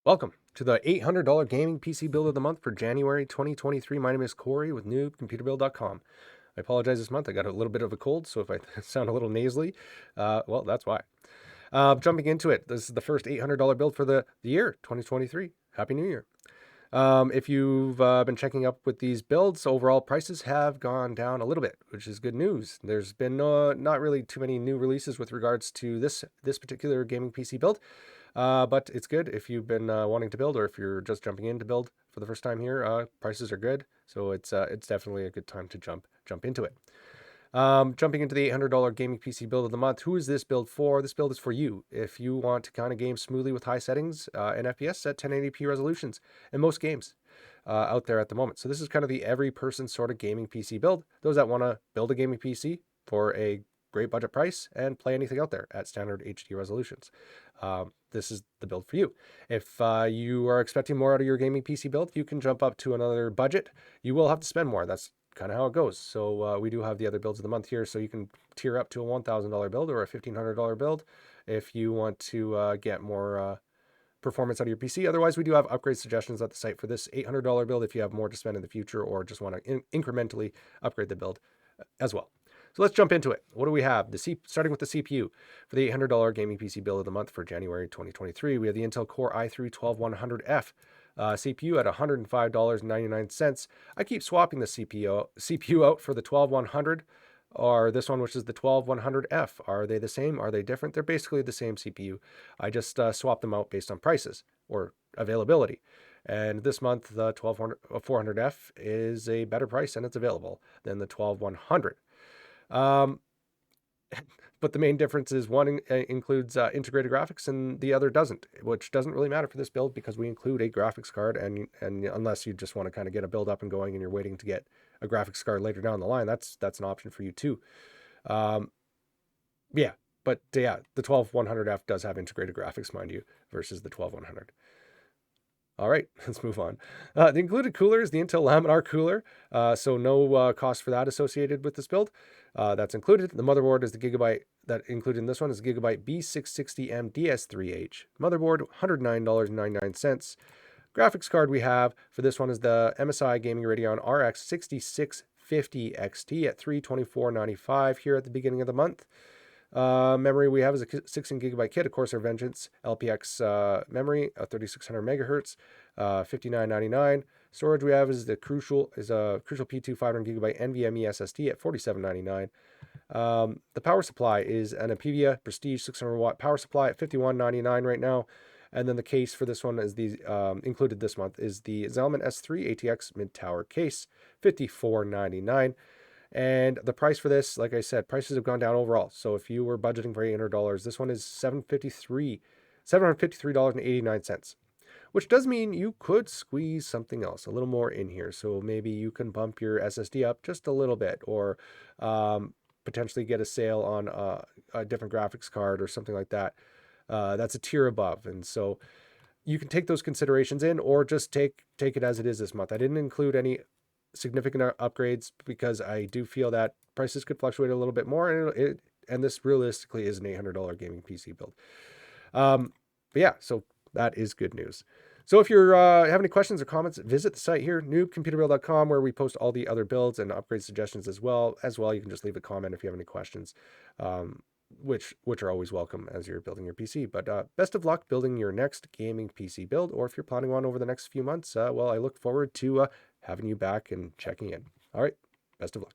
Welcome to the $800 gaming PC build of the month for January 2023. My name is Corey with NewbComputerBuild.com. I apologize this month. I got a little bit of a cold, so if I sound a little nasally, well, that's why. Jumping into it, this is the first $800 build for the year 2023. Happy New Year. If you've been checking up with these builds, overall prices have gone down a little bit, which is good news. There's been not really too many new releases with regards to this particular gaming PC build. But it's good if you've been wanting to build, or if you're just jumping in to build for the first time here. Prices are good, so it's definitely a good time to jump into it. Jumping into the $800 gaming PC build of the month. Who is this build for? This build is for you. If you want to kind of game smoothly with high settings and FPS at 1080p resolutions in most games out there at the moment. So this is kind of the every person sort of gaming PC build. Those that want to build a gaming PC for a great budget price and play anything out there at standard HD resolutions. This is the build for you. If you are expecting more out of your gaming PC build, you can jump up to another budget. You will have to spend more. That's kind of how it goes. So we do have the other builds of the month here. So you can tier up to a $1,000 build or a $1,500 build if you want to get more performance out of your PC. Otherwise, we do have upgrade suggestions at the site for this $800 build if you have more to spend in the future or just want to incrementally upgrade the build as well. So let's jump into it. What do we have? Starting with the CPU for the $800 gaming PC build of the month for January 2023. We have the Intel Core i3-12100F CPU at $105.99. I keep swapping the CPU out for the 12100 or this one, which is the 12100F. Are they the same? Are they different? They're basically the same CPU. I just swap them out based on prices or availability. And this month, the 12400F is a better price and it's available than the 12100. But the main difference is one includes integrated graphics and the other doesn't, which doesn't really matter for this build because we include a graphics card. And unless you just want to kind of get a build up and going and you're waiting to get a graphics card later down the line, that's an option for you too. Yeah, but yeah, the 12100F does have integrated graphics, mind you, versus the 12100. All right, let's move on. The included cooler is the Intel Laminar cooler, so no cost for that associated with this build. That's included. The motherboard is the Gigabyte that included in this one is the Gigabyte B660M DS3H. Motherboard, $109.99. Graphics card we have for this one is the MSI Gaming Radeon RX 6650 XT at $324.95 here at the beginning of the month. Memory we have is a 16GB kit, a Corsair Vengeance LPX memory, 3600 megahertz, $59.99. Storage we have is a Crucial P2 500GB NVMe SSD at $47.99. The power supply is an Apivia Prestige 600 watt power supply at $51.99 right now. And then the case for this one is included this month is the Zalman S3 ATX mid tower case, $54.99. And the price for this, like I said, prices have gone down overall. So if you were budgeting for $800, this one is $753.89, which does mean you could squeeze something else, a little more in here. So maybe you can bump your SSD up just a little bit, or potentially get a sale on a different graphics card or something like that. That's a tier above. And so you can take those considerations in, or just take it as it is this month. I didn't include any significant upgrades because I do feel that prices could fluctuate a little bit more, and this realistically is an $800 gaming PC build. But yeah, so that is good news. So if you have any questions or comments, visit the site here, newbcomputerbuild.com, where we post all the other builds and upgrade suggestions as well. You can just leave a comment if you have any questions, which are always welcome as you're building your PC. But best of luck building your next gaming PC build, or if you're planning one over the next few months, well, I look forward to having you back and checking in. All right, best of luck.